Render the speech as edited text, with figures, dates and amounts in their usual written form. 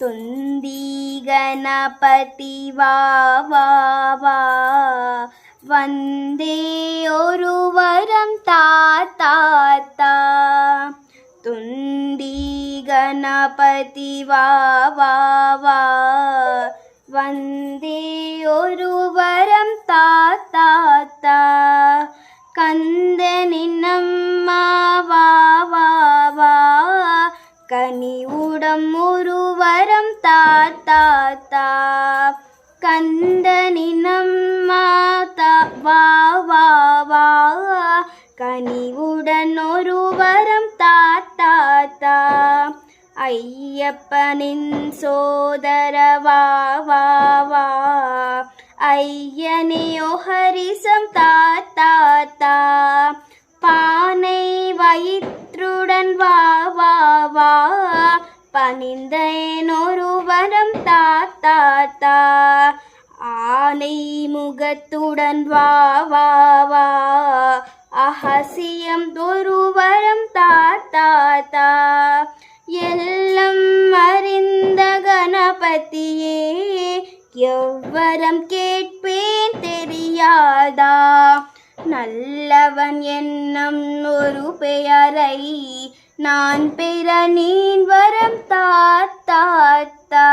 துந்தி கணபதி வா வா வா, வந்தே ஒரு வரம் தா தா தா. துந்தி கணபதி வா வா வா, வந்தே ஒரு வரம் தா தா தா. கந்தனின் அம்மா வா வா வா, கனிவுடன் ஒரு வரம் தா தா தா. கந்தனின் அம்மா வா வா வா, கனிவுடன் ஒரு வரம் தா தா தா. ஐயப்பனின் சோதர வா வா வா, ஐயனே ஹரிசம் தா தா தா. பானை வயிற்றுடன் வா வா வா, பணிந்தேன் ஒரு வரம் தா தா தா. ஆனை முகத்துடன் வா வா வா, அஹசியம் ஒரு வரம் தா தா தா. எல்லாம் அறிந்த கணபதியே, எவ்வரம் கேட்பேன் தெரியாதா. நல்லவன் என்னும் ஒரு பெயரை நான் பெற நீ வரம் தா தா தா.